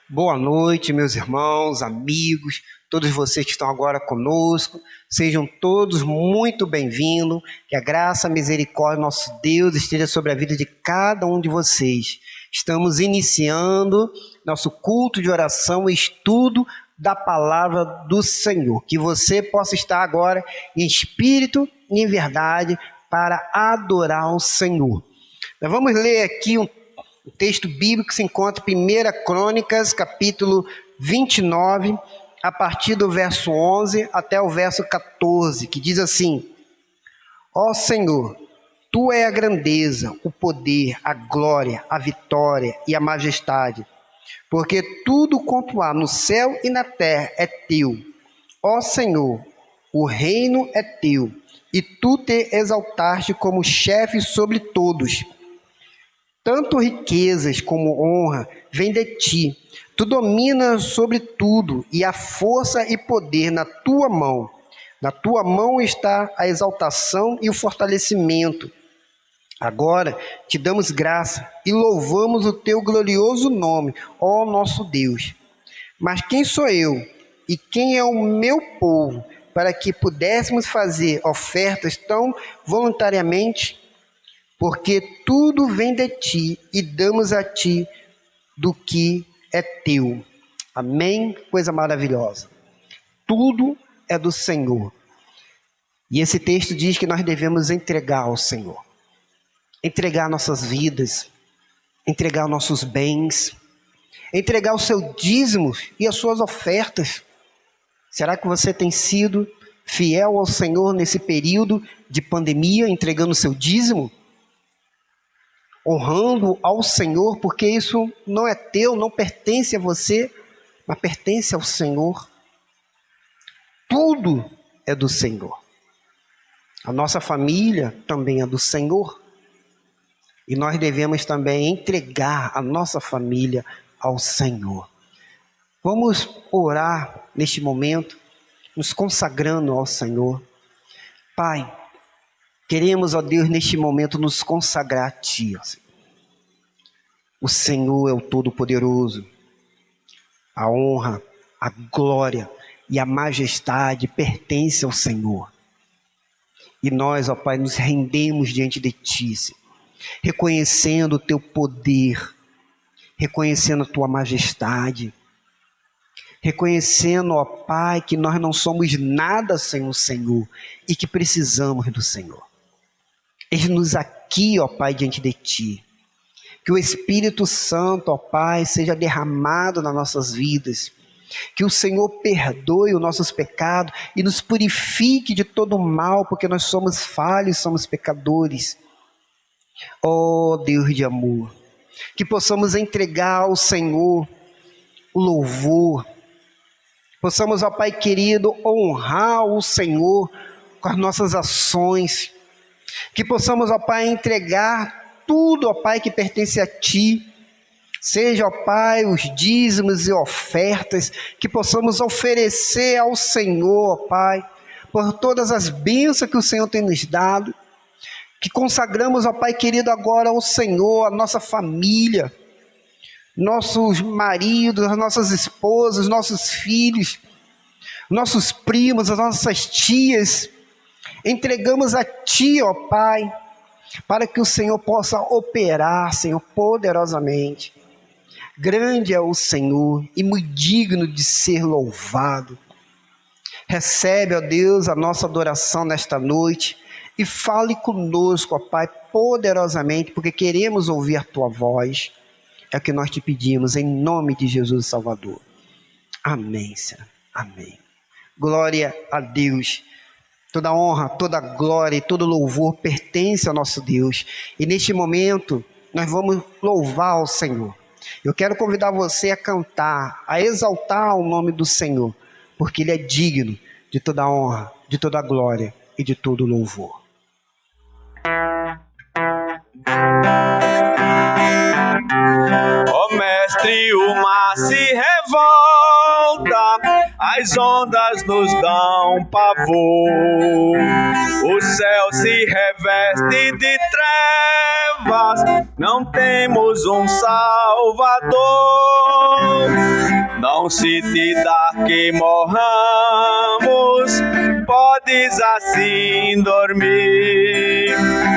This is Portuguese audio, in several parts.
Boa noite, meus irmãos, amigos, todos vocês que estão agora conosco. Sejam todos muito bem-vindos. Que a graça, a misericórdia do nosso Deus esteja sobre a vida de cada um de vocês. Estamos iniciando nosso culto de oração e estudo da palavra do Senhor. Que você possa estar agora em espírito e em verdade para adorar o Senhor. Nós vamos ler aqui o texto bíblico se encontra em 1 Crônicas, capítulo 29, a partir do verso 11 até o verso 14, que diz assim: Ó Senhor, Tu é a grandeza, o poder, a glória, a vitória e a majestade, porque tudo quanto há no céu e na terra é Teu. Ó Senhor, o reino é Teu, e Tu te exaltaste como chefe sobre todos. Tanto riquezas como honra vêm de ti. Tu dominas sobre tudo, e a força e poder na tua mão. Na tua mão está a exaltação e o fortalecimento. Agora te damos graça e louvamos o teu glorioso nome, ó nosso Deus. Mas quem sou eu e quem é o meu povo para que pudéssemos fazer ofertas tão voluntariamente? Porque tudo vem de ti e damos a ti do que é teu. Amém? Coisa maravilhosa. Tudo é do Senhor. E esse texto diz que nós devemos entregar ao Senhor. Entregar nossas vidas, entregar nossos bens, entregar o seu dízimo e as suas ofertas. Será que você tem sido fiel ao Senhor nesse período de pandemia, entregando o seu dízimo? Honrando ao Senhor, porque isso não é teu, não pertence a você, mas pertence ao Senhor. Tudo é do Senhor. A nossa família também é do Senhor. E nós devemos também entregar a nossa família ao Senhor. Vamos orar neste momento, nos consagrando ao Senhor. Pai, queremos, ó Deus, neste momento nos consagrar a Ti, ó Senhor. O Senhor é o Todo-Poderoso. A honra, a glória e a majestade pertencem ao Senhor. E nós, ó Pai, nos rendemos diante de Ti, Senhor, reconhecendo o Teu poder, reconhecendo a Tua majestade, reconhecendo, ó Pai, que nós não somos nada sem o Senhor e que precisamos do Senhor. Eis-nos aqui, ó Pai, diante de Ti. Que o Espírito Santo, ó Pai, seja derramado nas nossas vidas. Que o Senhor perdoe os nossos pecados e nos purifique de todo mal, porque nós somos falhos, somos pecadores. Ó Deus de amor, que possamos entregar ao Senhor o louvor. Possamos, ó Pai querido, honrar o Senhor com as nossas ações. Que possamos, ó Pai, entregar tudo, ó Pai, que pertence a Ti. Seja, ó Pai, os dízimos e ofertas que possamos oferecer ao Senhor, ó Pai, por todas as bênçãos que o Senhor tem nos dado. Que consagramos, ó Pai querido, agora ao Senhor, a nossa família, nossos maridos, as nossas esposas, nossos filhos, nossos primos, as nossas tias. Entregamos a Ti, ó Pai, para que o Senhor possa operar, Senhor, poderosamente. Grande é o Senhor e muito digno de ser louvado. Recebe, ó Deus, a nossa adoração nesta noite e fale conosco, ó Pai, poderosamente, porque queremos ouvir a Tua voz. É o que nós te pedimos, em nome de Jesus Salvador. Amém, Senhor. Amém. Glória a Deus. Toda honra, toda glória e todo louvor pertence ao nosso Deus. E neste momento, nós vamos louvar o Senhor. Eu quero convidar você a cantar, a exaltar o nome do Senhor, porque Ele é digno de toda honra, de toda glória e de todo louvor. Ó Mestre, o mar se revolta, as ondas nos dão pavor, o céu se reveste de trevas, não temos um Salvador. não se te dá que morramos, podes assim dormir.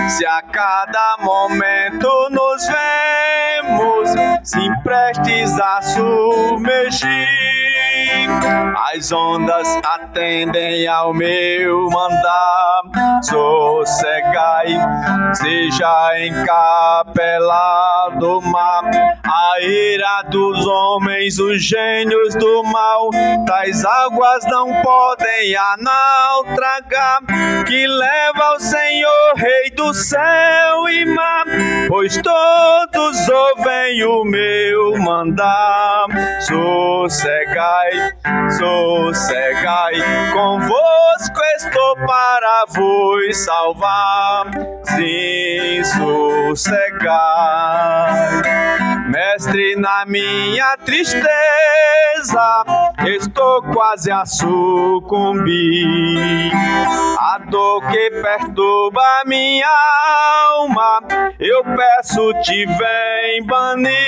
Se a cada momento nos vemos, se prestes a submergir, as ondas atendem ao meu mandar. Sossegai, seja encapelado o mar, a ira dos homens, os gênios do mal, tais águas não podem a naufragar, que leva o Senhor, Rei do céu e mar, pois todos ouvem o meu mandar. Sossegai, sossegai, convosco estou para vos salvar. Sim, sossegai, Mestre, na minha tristeza estou quase a sucumbir. A dor que perturba minha alma, eu peço-te, vem banir.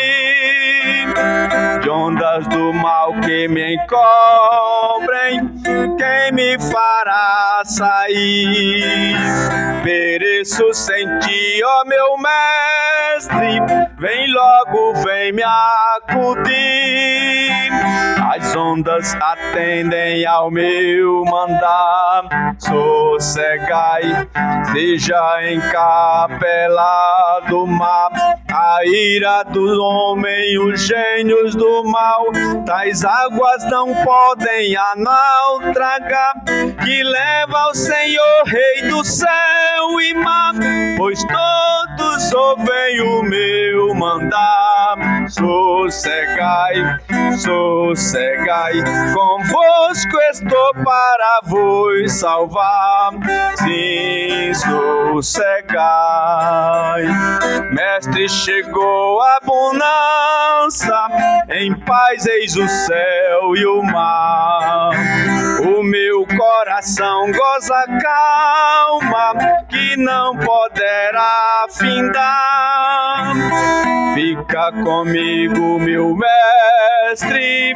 De ondas do mal que me encobrem, quem me fará sair? Pereço sem ti, ó meu mestre, vem logo, vem me acudir. As ondas atendem ao meu mandar. Sossegai, seja encapelado o mar, a ira do homem, os gênios do mal, tais águas não podem a naufragar, que leva o Senhor, Rei do céu e mar, pois todos ouvem o meu mandar. Sossegai, sossegai, convosco estou para vos salvar. Sim, sossegai, Mestre, chegou a bonança, em paz eis o céu e o mar. O meu coração goza calma, que não poderá findar. Fica comigo, meu mestre,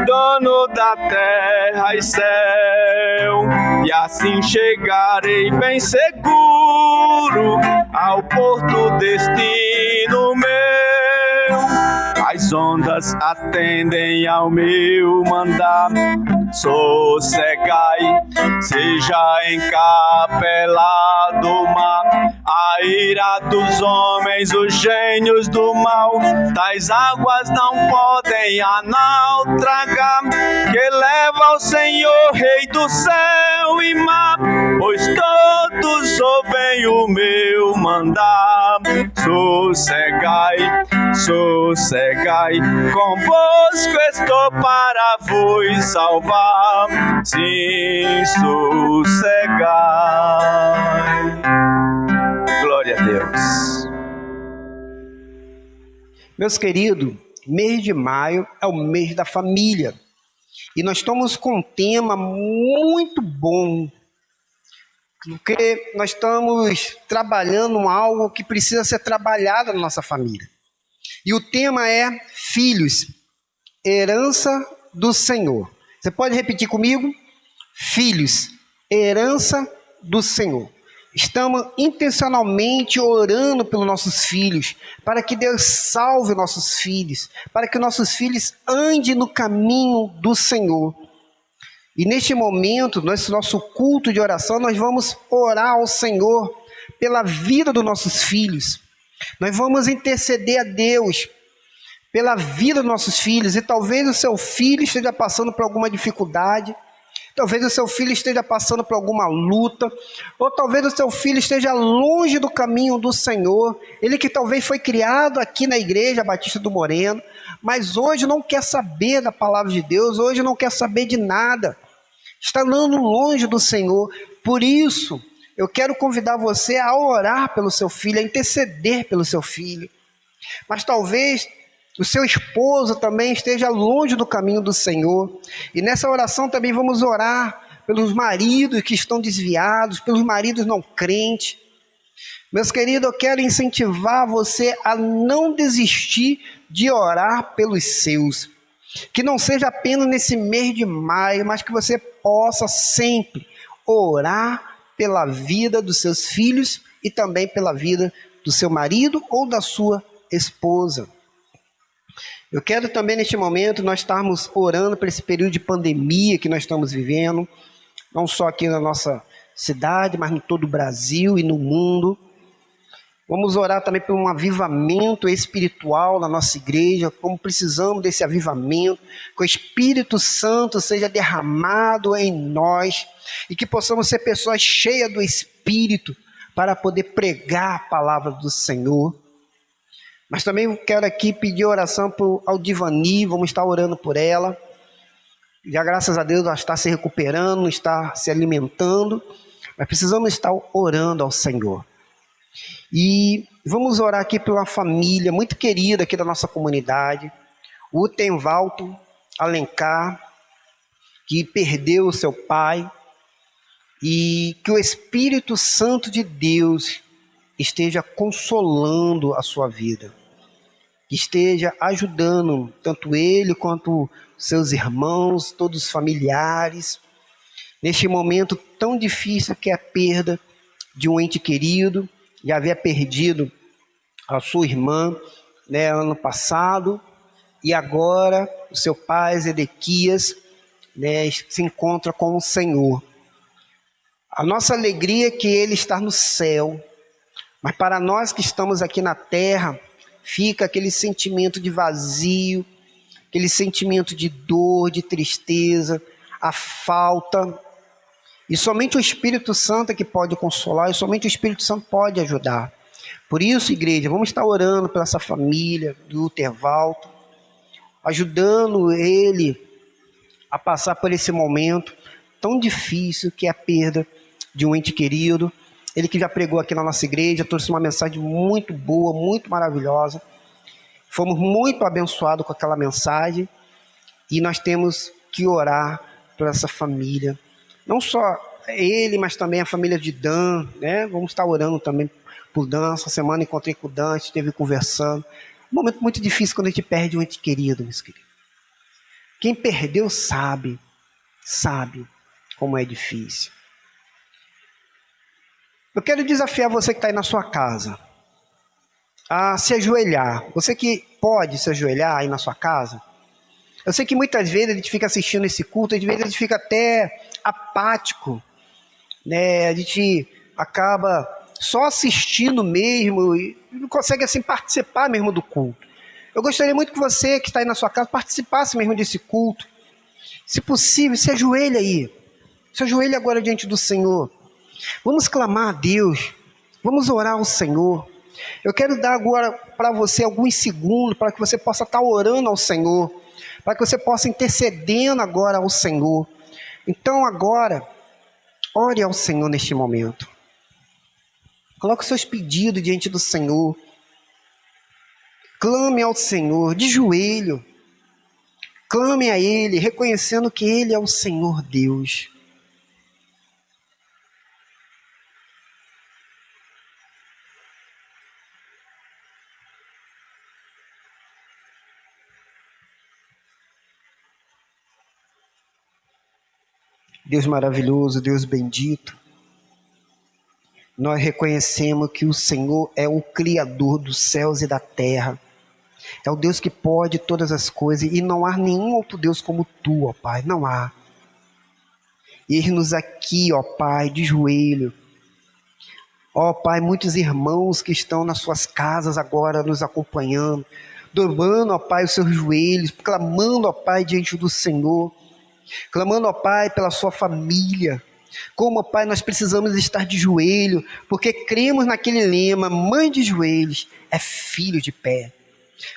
dono da terra e céu, e assim chegarei bem seguro ao porto destino meu. As ondas atendem ao meu mandar. Sossegai, seja encapelado o mar, a ira dos homens, os gênios do mal, tais águas não podem a naufragar, que leva o Senhor, Rei do céu e mar, pois todos ouvem o meu mandar. Sossegai, sossegai, convosco estou para vos salvar. Sim, sossegai. Glória a Deus. Meus queridos, mês de maio é o mês da família. E nós estamos com um tema muito bom, porque nós estamos trabalhando algo que precisa ser trabalhado na nossa família. E o tema é filhos, herança do Senhor. Você pode repetir comigo? Filhos, herança do Senhor. Estamos intencionalmente orando pelos nossos filhos, para que Deus salve nossos filhos, para que nossos filhos andem no caminho do Senhor. E neste momento, nesse nosso culto de oração, nós vamos orar ao Senhor pela vida dos nossos filhos. Nós vamos interceder a Deus pela vida dos nossos filhos. E talvez o seu filho esteja passando por alguma dificuldade, talvez o seu filho esteja passando por alguma luta, ou talvez o seu filho esteja longe do caminho do Senhor. Ele que talvez foi criado aqui na igreja Batista do Moreno, mas hoje não quer saber da palavra de Deus, hoje não quer saber de nada, está andando longe do Senhor. Por isso, eu quero convidar você a orar pelo seu filho, a interceder pelo seu filho. Mas talvez o seu esposo também esteja longe do caminho do Senhor. E nessa oração também vamos orar pelos maridos que estão desviados, pelos maridos não crentes. Meus queridos, eu quero incentivar você a não desistir de orar pelos seus. Que não seja apenas nesse mês de maio, mas que você possa sempre orar pela vida dos seus filhos e também pela vida do seu marido ou da sua esposa. Eu quero também neste momento nós estarmos orando por esse período de pandemia que nós estamos vivendo, não só aqui na nossa cidade, mas em todo o Brasil e no mundo. Vamos orar também por um avivamento espiritual na nossa igreja, como precisamos desse avivamento, que o Espírito Santo seja derramado em nós e que possamos ser pessoas cheias do Espírito para poder pregar a palavra do Senhor. Mas também quero aqui pedir oração para o Aldivani, vamos estar orando por ela. Já graças a Deus ela está se recuperando, está se alimentando, mas precisamos estar orando ao Senhor. E vamos orar aqui pela família muito querida aqui da nossa comunidade, o Tenvalto Alencar, que perdeu o seu pai, e que o Espírito Santo de Deus esteja consolando a sua vida, que esteja ajudando tanto ele quanto seus irmãos, todos os familiares, neste momento tão difícil que é a perda de um ente querido. Já havia perdido a sua irmã, né, ano passado, e agora o seu pai, Zedequias, né, se encontra com o Senhor. A nossa alegria é que ele está no céu, mas para nós que estamos aqui na terra, fica aquele sentimento de vazio, aquele sentimento de dor, de tristeza, a falta. E somente o Espírito Santo é que pode consolar, e somente o Espírito Santo pode ajudar. Por isso, igreja, vamos estar orando pela essa família do Tervalto, ajudando ele a passar por esse momento tão difícil que é a perda de um ente querido. Ele que já pregou aqui na nossa igreja, trouxe uma mensagem muito boa, muito maravilhosa. Fomos muito abençoados com aquela mensagem e nós temos que orar por essa família. Não só ele, mas também a família de Dan, né? Vamos estar orando também por Dan. Essa semana encontrei com o Dan, a gente esteve conversando. Um momento muito difícil quando a gente perde um ente querido, meus queridos. Quem perdeu sabe como é difícil. Eu quero desafiar você que está aí na sua casa a se ajoelhar. Você que pode se ajoelhar aí na sua casa. Eu sei que muitas vezes a gente fica assistindo esse culto, às vezes a gente fica até apático, né? A gente acaba só assistindo mesmo e não consegue assim participar mesmo do culto. Eu gostaria muito que você que está aí na sua casa participasse mesmo desse culto. Se possível, se ajoelhe aí. Se ajoelhe agora diante do Senhor. Vamos clamar a Deus. Vamos orar ao Senhor. Eu quero dar agora para você alguns segundos para que você possa estar orando ao Senhor, para que você possa intercedendo agora ao Senhor. Então agora, ore ao Senhor neste momento. Coloque os seus pedidos diante do Senhor. Clame ao Senhor de joelho. Clame a Ele, reconhecendo que Ele é o Senhor Deus. Deus maravilhoso, Deus bendito, nós reconhecemos que o Senhor é o Criador dos céus e da terra, é o Deus que pode todas as coisas, e não há nenhum outro Deus como Tu, ó Pai, não há. Eis-nos aqui, ó Pai, de joelho, ó Pai, muitos irmãos que estão nas suas casas agora nos acompanhando, dobrando, ó Pai, os seus joelhos, clamando, ó Pai, diante do Senhor, clamando, ó Pai, pela sua família. Como, ó Pai, nós precisamos estar de joelho, porque cremos naquele lema, mãe de joelhos é filho de pé.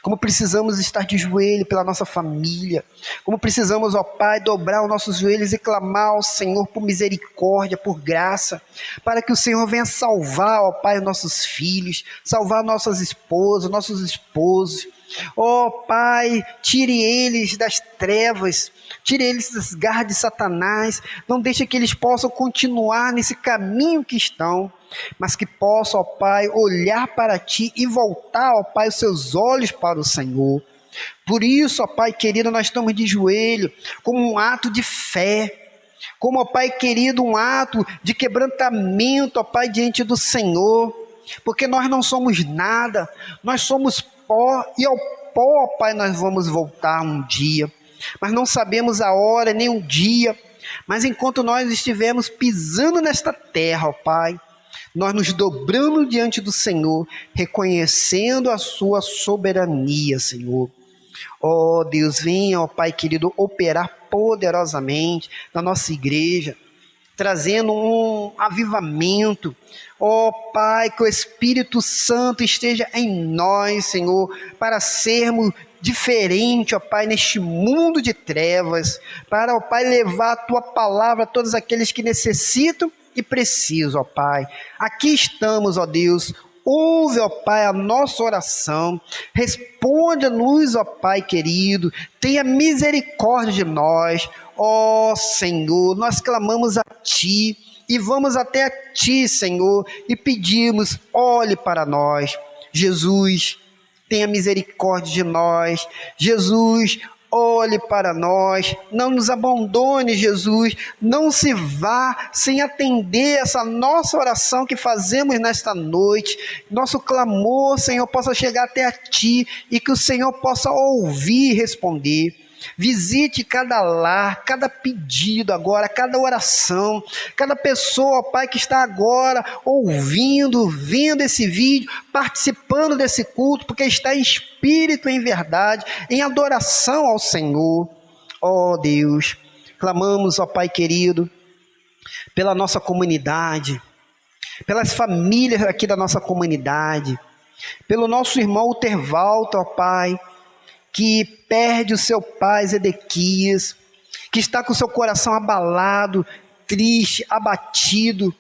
Como precisamos estar de joelho pela nossa família. Como precisamos, ó Pai, dobrar os nossos joelhos e clamar ao Senhor por misericórdia, por graça, para que o Senhor venha salvar, ó Pai, os nossos filhos, salvar nossas esposas, nossos esposos. Ó Pai, tire eles das trevas, tire eles das garras de Satanás, não deixe que eles possam continuar nesse caminho que estão, mas que possam, ó Pai, olhar para Ti e voltar, ó Pai, os seus olhos para o Senhor, Por isso, ó Pai querido, nós estamos de joelho, como um ato de fé, como, ó Pai querido, um ato de quebrantamento, ó Pai, diante do Senhor, porque nós não somos nada, nós somos pó, e ao pó, ó Pai, nós vamos voltar um dia, mas não sabemos a hora, nem o dia, mas enquanto nós estivermos pisando nesta terra, ó Pai, nós nos dobramos diante do Senhor, reconhecendo a sua soberania, Senhor. Ó Deus, venha, ó Pai querido, operar poderosamente na nossa igreja, trazendo um avivamento. Ó Pai, que o Espírito Santo esteja em nós, Senhor, para sermos diferentes, ó Pai, neste mundo de trevas, para, ó Pai, levar a Tua palavra a todos aqueles que necessitam e precisam, ó Pai. Aqui estamos, ó Deus. Ouve, ó Pai, a nossa oração, responda-nos, ó Pai querido, tenha misericórdia de nós, ó Senhor, nós clamamos a Ti e vamos até a Ti, Senhor, e pedimos, olhe para nós, Jesus, tenha misericórdia de nós, Jesus, olhe para nós, não nos abandone, Jesus, não se vá sem atender essa nossa oração que fazemos nesta noite, nosso clamor, Senhor, possa chegar até a Ti e que o Senhor possa ouvir e responder. Visite cada lar, cada pedido agora, cada oração, cada pessoa, ó Pai, que está agora ouvindo, vendo esse vídeo, participando desse culto, porque está em espírito, em verdade, em adoração ao Senhor. Ó Deus, clamamos, ó Pai querido, pela nossa comunidade, pelas famílias aqui da nossa comunidade, pelo nosso irmão Utervaldo, ó Pai, que perde o seu pai Zedequias, que está com o seu coração abalado, triste, abatido.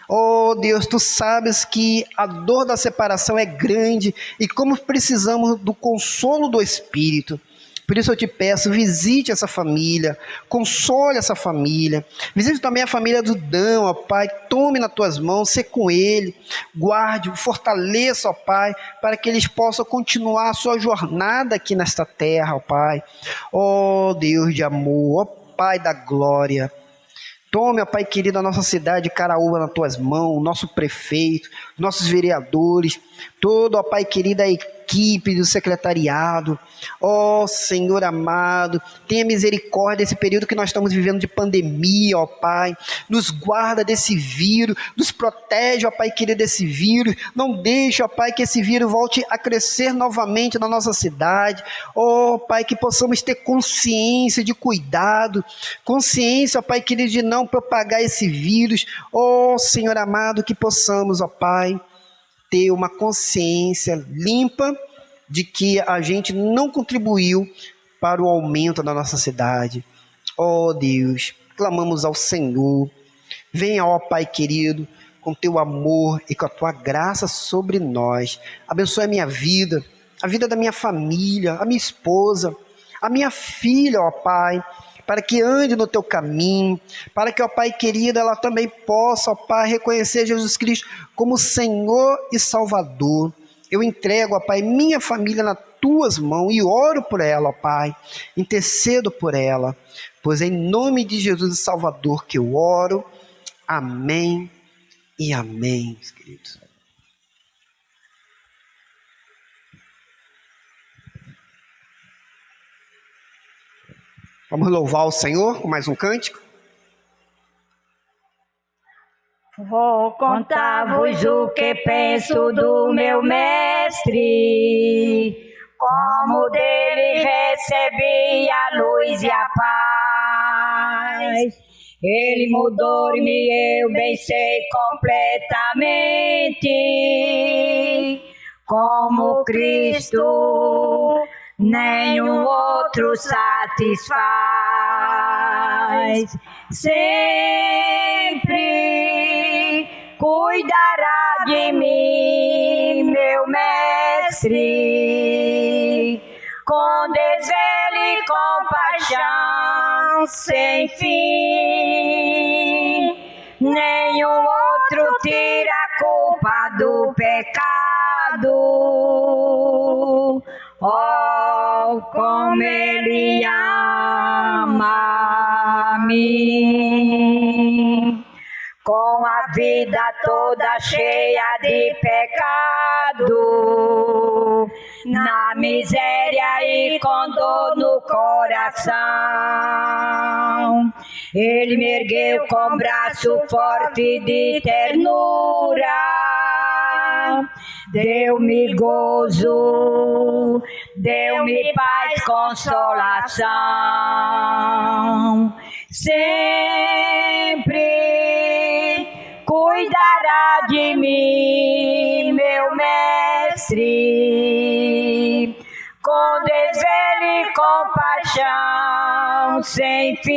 Oh Deus, Tu sabes que a dor da separação é grande e como precisamos do consolo do Espírito. Por isso eu te peço, visite essa família, console essa família, visite também a família do Dan, ó Pai, tome nas Tuas mãos, sê com ele, guarde, fortaleça, ó Pai, para que eles possam continuar a sua jornada aqui nesta terra, ó Pai. Ó Deus de amor, ó Pai da glória, tome, ó Pai querido, a nossa cidade de Caraúba nas Tuas mãos, nosso prefeito, nossos vereadores, todo, ó Pai querido, a equipe do secretariado. Ó Senhor amado, tenha misericórdia desse período que nós estamos vivendo de pandemia, ó Pai, nos guarda desse vírus, nos protege, ó Pai querido, desse vírus, não deixe, ó Pai, que esse vírus volte a crescer novamente na nossa cidade, ó Pai, que possamos ter consciência de cuidado, consciência, ó Pai querido, de não propagar esse vírus, ó Senhor amado, que possamos, ó Pai, ter uma consciência limpa de que a gente não contribuiu para o aumento da nossa cidade. Ó Deus, clamamos ao Senhor, venha, ó Pai querido, com Teu amor e com a Tua graça sobre nós, abençoe a minha vida, a vida da minha família, a minha esposa, a minha filha, ó Pai, para que ande no Teu caminho, para que, ó Pai querido, ela também possa, ó Pai, reconhecer Jesus Cristo como Senhor e Salvador. Eu entrego, ó Pai, minha família nas Tuas mãos e oro por ela, ó Pai, intercedo por ela, pois é em nome de Jesus Salvador que eu oro. Amém e amém, meus queridos. Vamos louvar o Senhor com mais um cântico. Vou contar-vos o que penso do meu mestre, como dele recebi a luz e a paz. Ele mudou-me, eu bem sei completamente, como Cristo nenhum outro satisfaz. Sempre cuidará de mim, meu mestre, com desvelo e compaixão sem fim. Nenhum outro tira a culpa do pecado. Oh, como Ele ama-me. Com a vida toda cheia de pecado, na miséria e com dor no coração, Ele me ergueu com braço forte de ternura, deu-me gozo, deu-me paz, consolação. Sempre cuidará de mim, meu mestre, com desvelo e compaixão sem fim.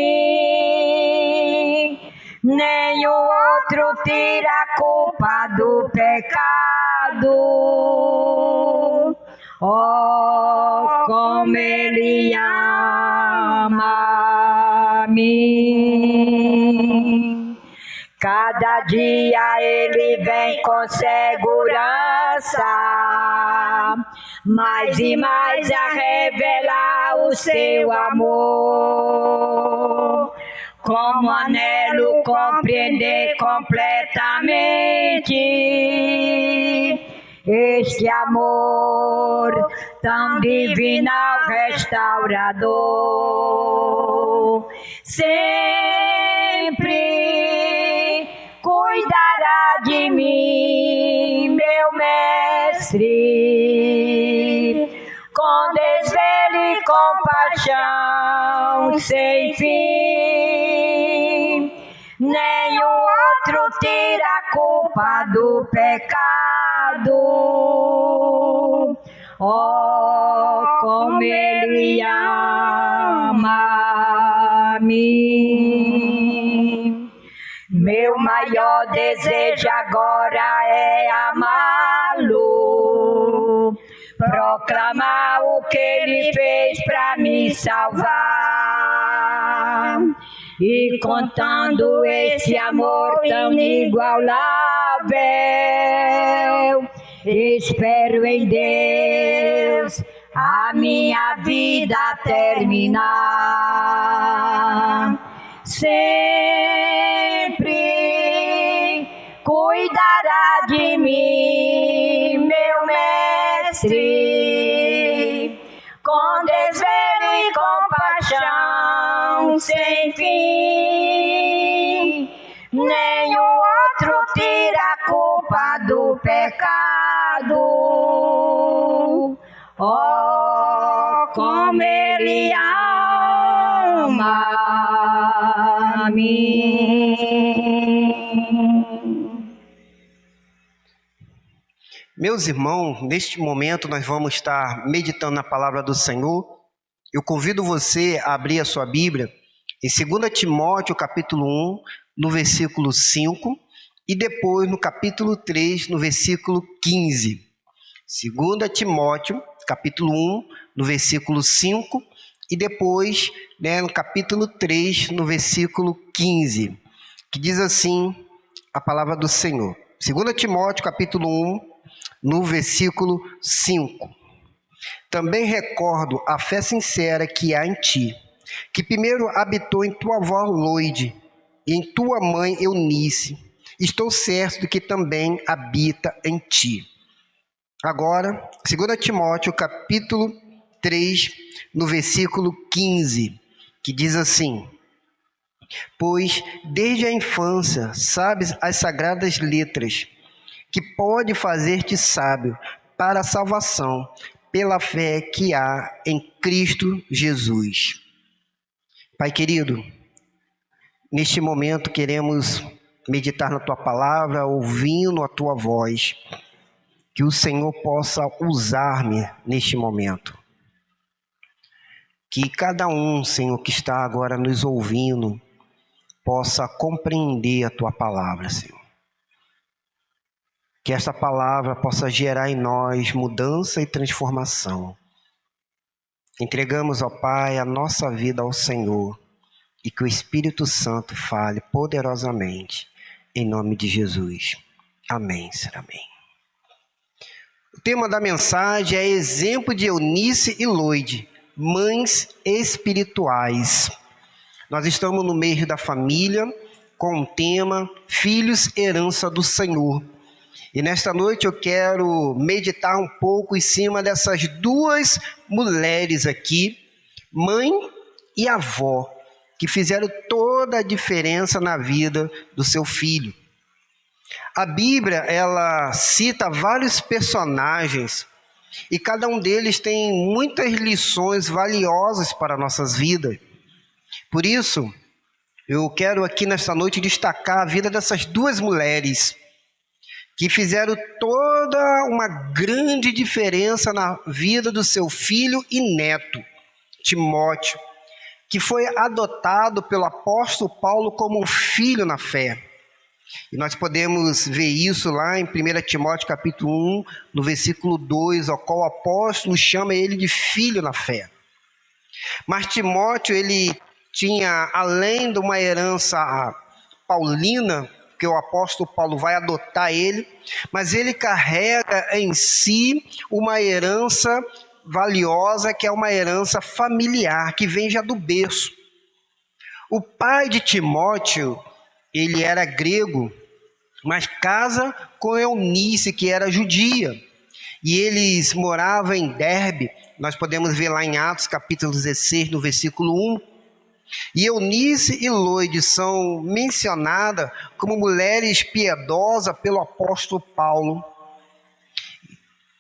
Nenhum outro tira a culpa do pecado. Oh, como Ele ama-me. Cada dia Ele vem com segurança, mais e mais a revelar o seu amor. Como anelo compreender completamente este amor tão divinal, restaurador. Sempre cuidará de mim, meu mestre, com desvelo e compaixão sem fim. Nenhum outro tira a culpa do pecado. Oh, como Ele ama-me. Meu maior desejo agora é amá-lo, proclamar o que Ele fez para me salvar. E contando esse amor tão inigualável, espero em Deus a minha vida terminar. Sempre cuidará de mim, meu mestre, com desvelo e compaixão sem fim. Nenhum outro tira a culpa do pecado. Oh, como Ele ama-me. Meus irmãos, neste momento nós vamos estar meditando na palavra do Senhor. Eu convido você a abrir a sua Bíblia em 2 Timóteo, capítulo 1, no versículo 5, e depois no capítulo 3, no versículo 15. 2 Timóteo, capítulo 1, no versículo 5, e depois no capítulo 3, no versículo 15, que diz assim a palavra do Senhor. 2 Timóteo, capítulo 1, no versículo 5. Também recordo a fé sincera que há em ti, que primeiro habitou em tua avó Loide e em tua mãe Eunice. Estou certo de que também habita em ti. Agora, 2 Timóteo, capítulo 3, no versículo 15, que diz assim: pois desde a infância sabes as sagradas letras, que pode fazer-te sábio para a salvação, pela fé que há em Cristo Jesus. Pai querido, neste momento queremos meditar na Tua palavra, ouvindo a Tua voz, que o Senhor possa usar-me neste momento. Que cada um, Senhor, que está agora nos ouvindo, possa compreender a Tua palavra, Senhor. Que esta palavra possa gerar em nós mudança e transformação. Entregamos, ó Pai, a nossa vida ao Senhor e que o Espírito Santo fale poderosamente, em nome de Jesus. Amém, Senhor, amém. O tema da mensagem é exemplo de Eunice e Loide, mães espirituais. Nós estamos no mês da família com o tema Filhos, Herança do Senhor. E nesta noite eu quero meditar um pouco em cima dessas duas mulheres aqui, mãe e avó, que fizeram toda a diferença na vida do seu filho. A Bíblia, ela cita vários personagens e cada um deles tem muitas lições valiosas para nossas vidas. Por isso, eu quero aqui nesta noite destacar a vida dessas duas mulheres que fizeram toda uma grande diferença na vida do seu filho e neto, Timóteo, que foi adotado pelo apóstolo Paulo como um filho na fé. E nós podemos ver isso lá em 1 Timóteo capítulo 1, no versículo 2, ao qual o apóstolo chama ele de filho na fé. Mas Timóteo, ele tinha, além de uma herança paulina, que o apóstolo Paulo vai adotar ele, mas ele carrega em si uma herança valiosa, que é uma herança familiar, que vem já do berço. O pai de Timóteo, ele era grego, mas casa com Eunice, que era judia, e eles moravam em Derbe. Nós podemos ver lá em Atos capítulo 16, no versículo 1, e Eunice e Lóide são mencionadas como mulheres piedosas pelo apóstolo Paulo.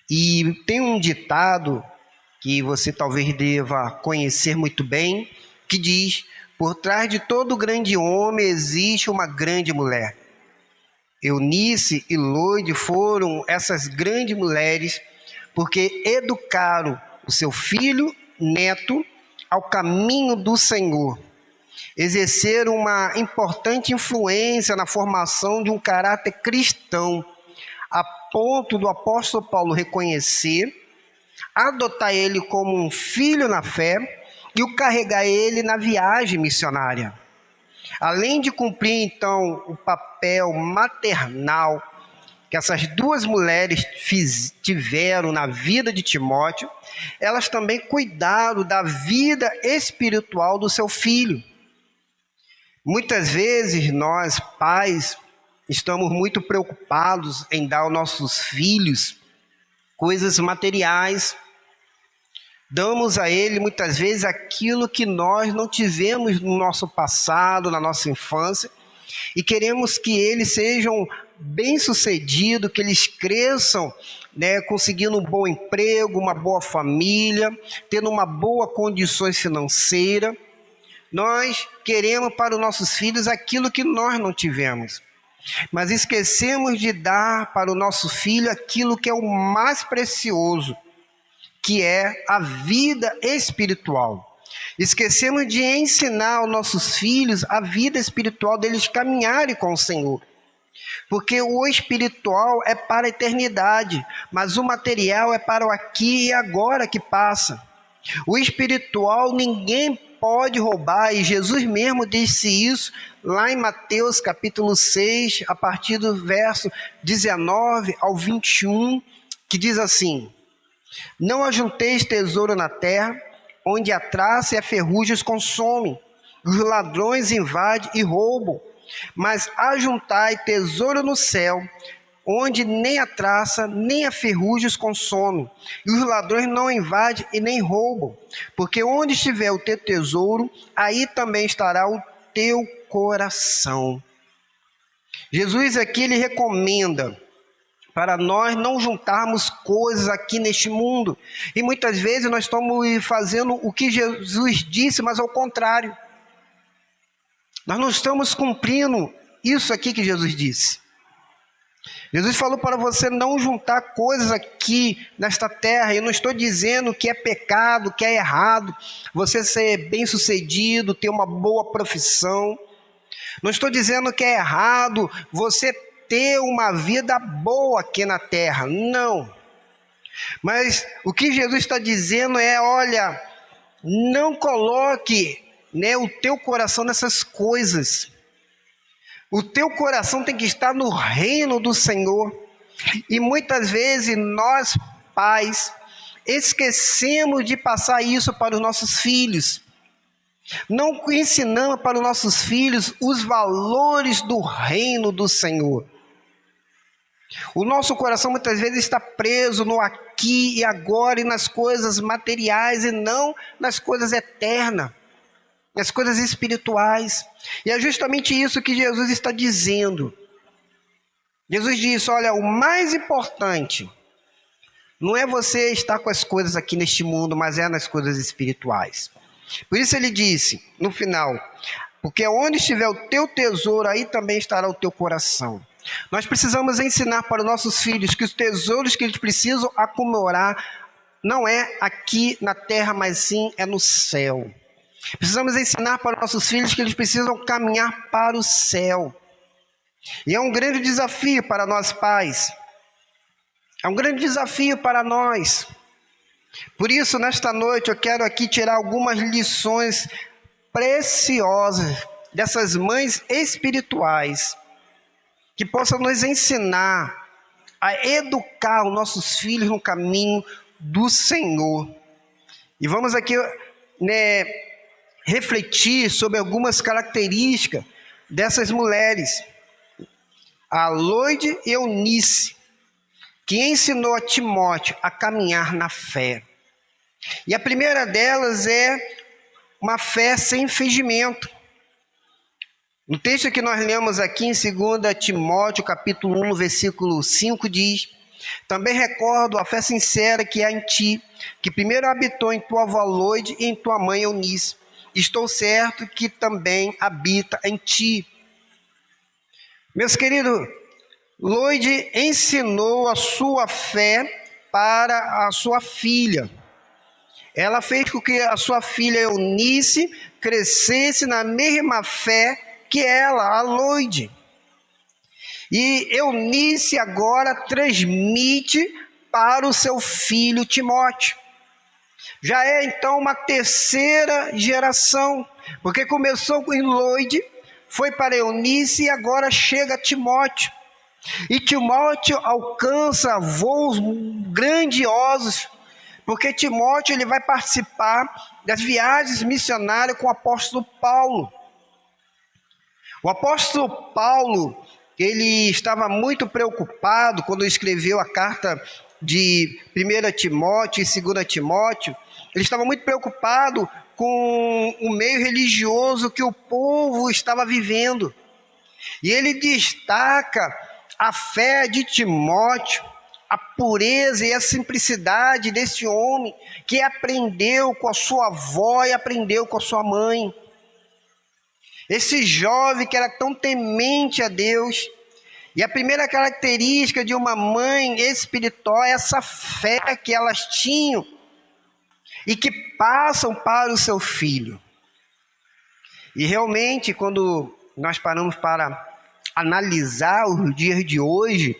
E tem um ditado que você talvez deva conhecer muito bem, que diz: por trás de todo grande homem existe uma grande mulher. Eunice e Lóide foram essas grandes mulheres porque educaram o seu filho, neto, ao caminho do Senhor. Exerceram uma importante influência na formação de um caráter cristão, a ponto do apóstolo Paulo reconhecer, adotar ele como um filho na fé e o carregar ele na viagem missionária. Além de cumprir então o papel maternal que essas duas mulheres tiveram na vida de Timóteo, elas também cuidaram da vida espiritual do seu filho. Muitas vezes nós, pais, estamos muito preocupados em dar aos nossos filhos coisas materiais. Damos a ele muitas vezes aquilo que nós não tivemos no nosso passado, na nossa infância, e queremos que eles sejam bem-sucedidos, que eles cresçam, conseguindo um bom emprego, uma boa família, tendo uma boa condições financeiras. Nós queremos para os nossos filhos aquilo que nós não tivemos, mas esquecemos de dar para o nosso filho aquilo que é o mais precioso, que é a vida espiritual. Esquecemos de ensinar aos nossos filhos a vida espiritual, deles caminharem com o Senhor. Porque o espiritual é para a eternidade, mas o material é para o aqui e agora que passa. O espiritual ninguém pode roubar, e Jesus mesmo disse isso lá em Mateus capítulo 6, a partir do verso 19 ao 21, que diz assim: não ajunteis tesouro na terra, onde a traça e a ferrugem os consomem, os ladrões invadem e roubam, mas ajuntai tesouro no céu, onde nem a traça nem a ferrugem os consomem, e os ladrões não invadem e nem roubam, porque onde estiver o teu tesouro, aí também estará o teu coração. Jesus aqui, ele recomenda para nós não juntarmos coisas aqui neste mundo. E muitas vezes nós estamos fazendo o que Jesus disse, mas ao contrário. Nós não estamos cumprindo isso aqui que Jesus disse. Jesus falou para você não juntar coisas aqui nesta terra. Eu não estou dizendo que é pecado, que é errado você ser bem-sucedido, ter uma boa profissão. Não estou dizendo que é errado você ter uma vida boa aqui na terra, não. Mas o que Jesus está dizendo é: olha, não coloque o teu coração nessas coisas. O teu coração tem que estar no reino do Senhor. E muitas vezes nós, pais, esquecemos de passar isso para os nossos filhos. Não ensinamos para os nossos filhos os valores do reino do Senhor. O nosso coração muitas vezes está preso no aqui e agora e nas coisas materiais e não nas coisas eternas, nas coisas espirituais. E é justamente isso que Jesus está dizendo. Jesus disse, olha, o mais importante não é você estar com as coisas aqui neste mundo, mas é nas coisas espirituais. Por isso ele disse, no final, porque onde estiver o teu tesouro, aí também estará o teu coração. Nós precisamos ensinar para os nossos filhos que os tesouros que eles precisam acumular não é aqui na terra, mas sim é no céu. Precisamos ensinar para os nossos filhos que eles precisam caminhar para o céu. E é um grande desafio para nós pais. É um grande desafio para nós. Por isso, nesta noite, eu quero aqui tirar algumas lições preciosas dessas mães espirituais, que possam nos ensinar a educar os nossos filhos no caminho do Senhor. E vamos aqui, refletir sobre algumas características dessas mulheres. A Loide e Eunice, que ensinou a Timóteo a caminhar na fé. E a primeira delas é uma fé sem fingimento. No texto que nós lemos aqui em 2 Timóteo, capítulo 1, versículo 5, diz: também recordo a fé sincera que há em ti, que primeiro habitou em tua avó Loide e em tua mãe Eunice. Estou certo que também habita em ti. Meus queridos, Loide ensinou a sua fé para a sua filha. Ela fez com que a sua filha Eunice crescesse na mesma fé que ela, a Loide. E Eunice agora transmite para o seu filho Timóteo. Já é então uma terceira geração, porque começou em Loide, foi para Eunice e agora chega a Timóteo. E Timóteo alcança voos grandiosos, porque Timóteo ele vai participar das viagens missionárias com o apóstolo Paulo. O apóstolo Paulo, ele estava muito preocupado quando escreveu a carta de 1 Timóteo e 2 Timóteo. Ele estava muito preocupado com o meio religioso que o povo estava vivendo. E ele destaca a fé de Timóteo, a pureza e a simplicidade desse homem que aprendeu com a sua avó e aprendeu com a sua mãe. Esse jovem que era tão temente a Deus. E a primeira característica de uma mãe espiritual é essa fé que elas tinham e que passam para o seu filho. E realmente, quando nós paramos para analisar os dias de hoje,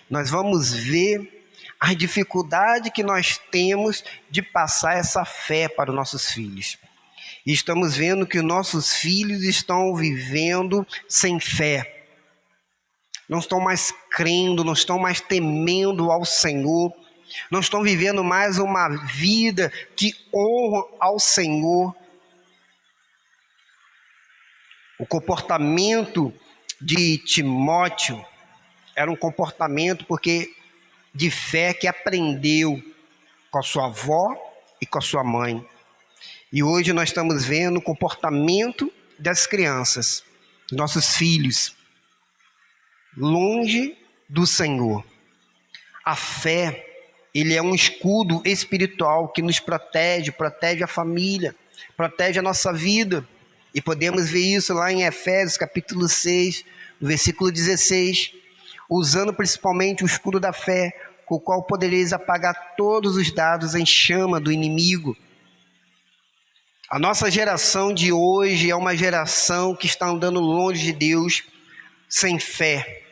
nós vamos ver a dificuldade que nós temos de passar essa fé para os nossos filhos. E estamos vendo que os nossos filhos estão vivendo sem fé. Não estão mais crendo, não estão mais temendo ao Senhor. Não estão vivendo mais uma vida que honra ao Senhor. O comportamento de Timóteo era um comportamento de fé que aprendeu com a sua avó e com a sua mãe. E hoje nós estamos vendo o comportamento das crianças, nossos filhos, longe do Senhor. A fé, ele é um escudo espiritual que nos protege a família, protege a nossa vida. E podemos ver isso lá em Efésios capítulo 6, versículo 16, usando principalmente o escudo da fé, com o qual podereis apagar todos os dados em chama do inimigo. A nossa geração de hoje é uma geração que está andando longe de Deus, sem fé,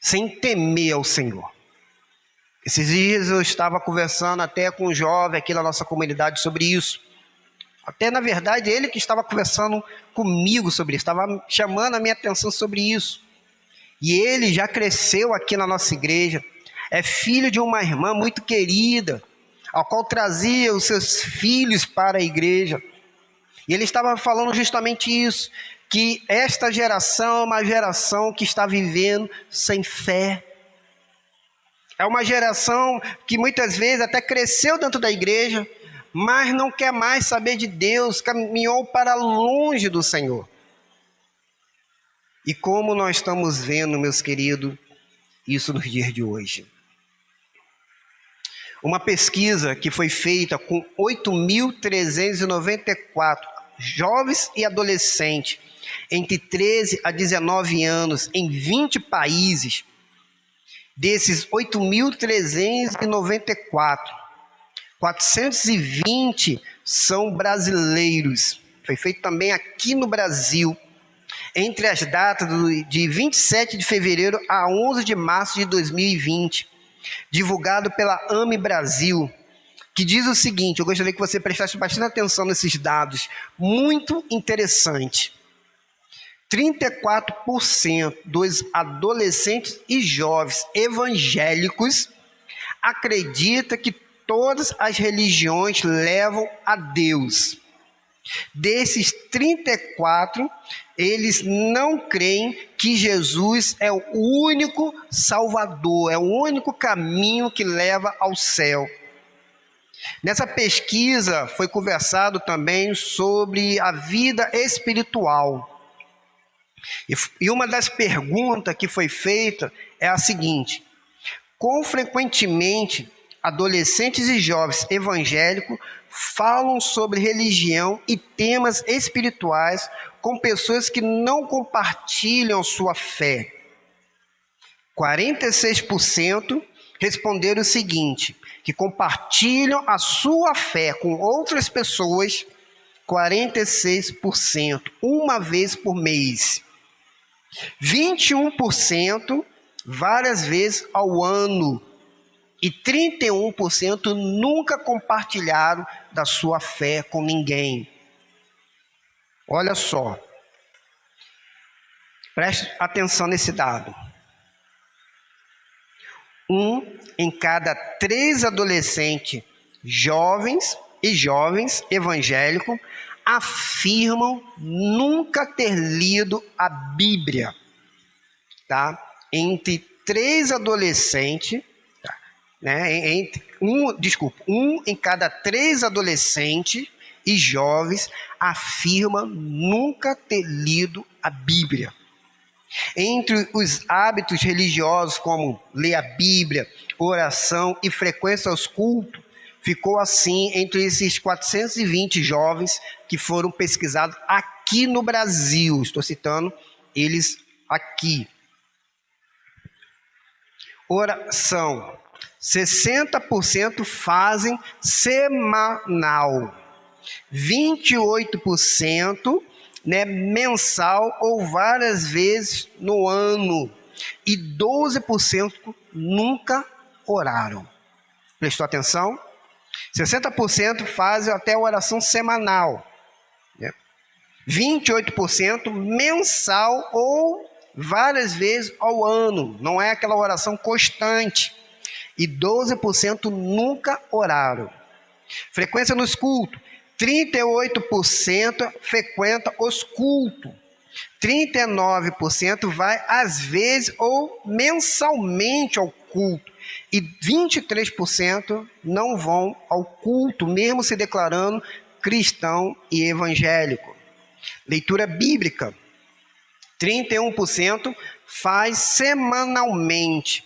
sem temer ao Senhor. Esses dias eu estava conversando até com um jovem aqui na nossa comunidade sobre isso. Até, na verdade, ele que estava conversando comigo sobre isso, estava chamando a minha atenção sobre isso. E ele já cresceu aqui na nossa igreja, é filho de uma irmã muito querida, ao qual trazia os seus filhos para a igreja. E ele estava falando justamente isso, que esta geração é uma geração que está vivendo sem fé. É uma geração que muitas vezes até cresceu dentro da igreja, mas não quer mais saber de Deus, caminhou para longe do Senhor. E como nós estamos vendo, meus queridos, isso nos dias de hoje. Uma pesquisa que foi feita com 8.394 jovens e adolescentes entre 13 a 19 anos em 20 países. Desses 8.394, 420 são brasileiros. Foi feito também aqui no Brasil, entre as datas de 27 de fevereiro a 11 de março de 2020, divulgado pela AME Brasil, que diz o seguinte, eu gostaria que você prestasse bastante atenção nesses dados, muito interessante. 34% dos adolescentes e jovens evangélicos acreditam que todas as religiões levam a Deus. Desses 34, eles não creem que Jesus é o único Salvador, é o único caminho que leva ao céu. Nessa pesquisa foi conversado também sobre a vida espiritual. E uma das perguntas que foi feita é a seguinte: quão frequentemente adolescentes e jovens evangélicos falam sobre religião e temas espirituais com pessoas que não compartilham sua fé? 46% responderam o seguinte, que compartilham a sua fé com outras pessoas, 46%, uma vez por mês. 21% várias vezes ao ano e 31% nunca compartilharam da sua fé com ninguém. Olha só, preste atenção nesse dado. 1 em cada 3 adolescentes jovens evangélicos afirmam nunca ter lido a Bíblia, tá? Entre 3 adolescentes, né? Um em cada 3 adolescentes e jovens afirma nunca ter lido a Bíblia. Entre os hábitos religiosos, como ler a Bíblia, oração e frequência aos cultos, ficou assim entre esses 420 jovens que foram pesquisados aqui no Brasil. Estou citando eles aqui. Oração. 60% fazem semanal. 28%, mensal ou várias vezes no ano. E 12% nunca oraram. Prestou atenção? 60% fazem até a oração semanal, 28% mensal ou várias vezes ao ano, não é aquela oração constante, e 12% nunca oraram. Frequência nos cultos, 38% frequenta os cultos, 39% vai às vezes ou mensalmente ao culto, e 23% não vão ao culto, mesmo se declarando cristão e evangélico. Leitura bíblica, 31% faz semanalmente,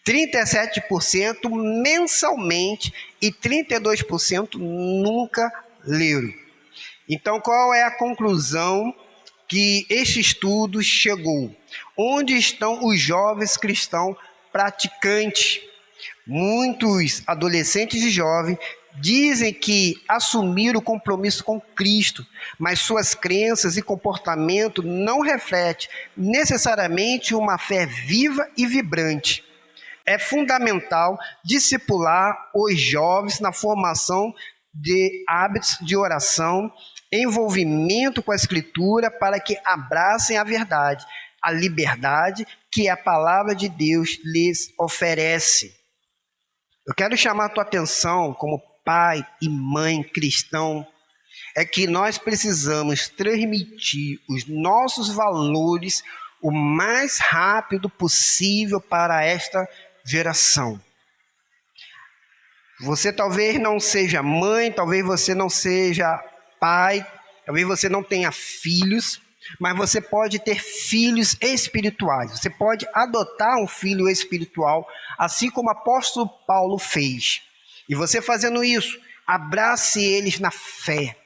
37% mensalmente e 32% nunca leram. Então, qual é a conclusão que este estudo chegou? Onde estão os jovens cristãos praticantes? Muitos adolescentes e jovens dizem que assumiram o compromisso com Cristo, mas suas crenças e comportamento não refletem necessariamente uma fé viva e vibrante. É fundamental discipular os jovens na formação de hábitos de oração, envolvimento com a Escritura, para que abracem a verdade, a liberdade que a palavra de Deus lhes oferece. Eu quero chamar a tua atenção como pai e mãe cristão, é que nós precisamos transmitir os nossos valores o mais rápido possível para esta geração. Você talvez não seja mãe, talvez você não seja pai, talvez você não tenha filhos, mas você pode ter filhos espirituais. Você pode adotar um filho espiritual, assim como o apóstolo Paulo fez. E você fazendo isso, abrace eles na fé.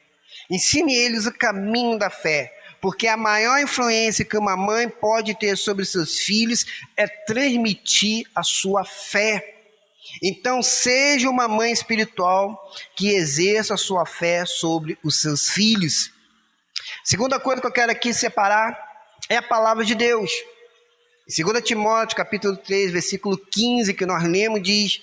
Ensine eles o caminho da fé. Porque a maior influência que uma mãe pode ter sobre seus filhos é transmitir a sua fé. Então, seja uma mãe espiritual que exerça a sua fé sobre os seus filhos. Segunda coisa que eu quero aqui separar é a palavra de Deus. Em 2 Timóteo, capítulo 3, versículo 15, que nós lemos, diz: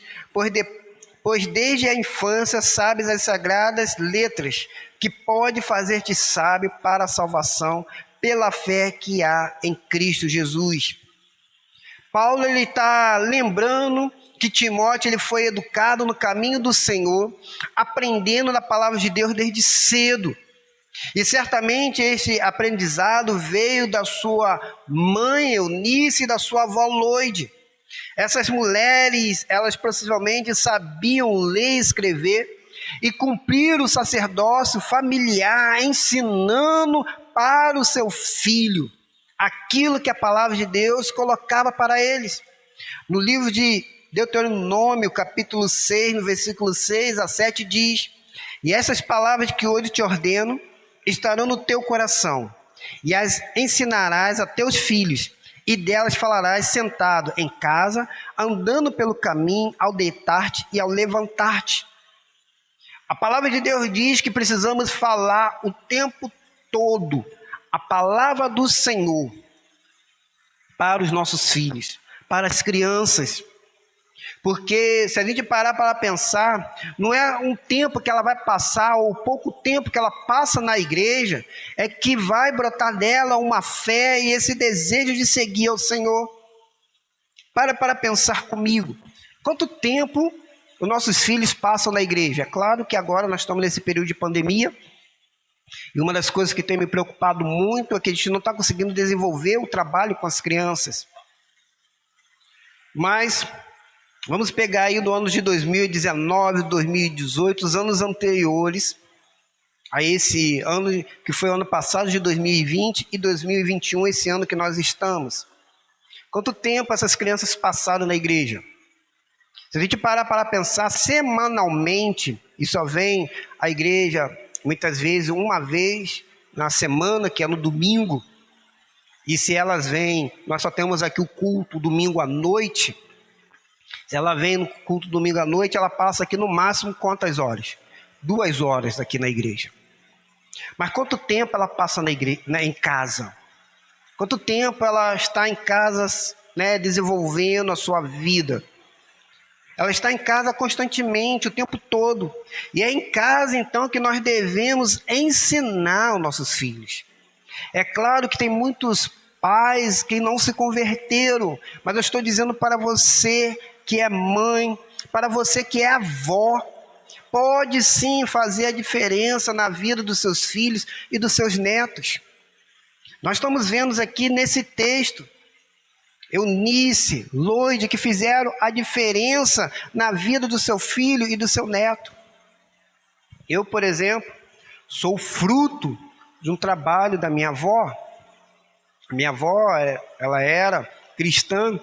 Pois desde a infância sabes as sagradas letras, que pode fazer-te sábio para a salvação pela fé que há em Cristo Jesus. Paulo está lembrando que Timóteo ele foi educado no caminho do Senhor, aprendendo da palavra de Deus desde cedo. E certamente esse aprendizado veio da sua mãe Eunice e da sua avó Loide. Essas mulheres, elas possivelmente sabiam ler e escrever e cumprir o sacerdócio familiar, ensinando para o seu filho aquilo que a palavra de Deus colocava para eles. No livro de Deuteronômio, capítulo 6, no versículo 6 a 7, diz: E essas palavras que hoje te ordeno estarão no teu coração, e as ensinarás a teus filhos, e delas falarás sentado em casa, andando pelo caminho, ao deitar-te e ao levantar-te. A palavra de Deus diz que precisamos falar o tempo todo a palavra do Senhor para os nossos filhos, para as crianças. Porque se a gente parar para pensar, não é um tempo que ela vai passar, ou pouco tempo que ela passa na igreja, é que vai brotar dela uma fé e esse desejo de seguir ao Senhor. Para pensar comigo. Quanto tempo os nossos filhos passam na igreja? É claro que agora nós estamos nesse período de pandemia, e uma das coisas que tem me preocupado muito é que a gente não está conseguindo desenvolver o trabalho com as crianças. Mas vamos pegar aí no ano de 2019, 2018, os anos anteriores a esse ano que foi o ano passado de 2020 e 2021, esse ano que nós estamos. Quanto tempo essas crianças passaram na igreja? Se a gente parar para pensar, semanalmente, e só vem à igreja muitas vezes uma vez na semana, que é no domingo, e se elas vêm, nós só temos aqui o culto domingo à noite. Se ela vem no culto domingo à noite, ela passa aqui no máximo quantas horas? 2 horas aqui na igreja. Mas quanto tempo ela passa na igreja, em casa? Quanto tempo ela está em casa, desenvolvendo a sua vida? Ela está em casa constantemente, o tempo todo. E é em casa, então, que nós devemos ensinar os nossos filhos. É claro que tem muitos pais que não se converteram, mas eu estou dizendo para você que é mãe, para você que é avó, pode sim fazer a diferença na vida dos seus filhos e dos seus netos. Nós estamos vendo aqui nesse texto, Eunice, Loide, que fizeram a diferença na vida do seu filho e do seu neto. Eu, por exemplo, sou fruto de um trabalho da minha avó. Minha avó, ela era cristã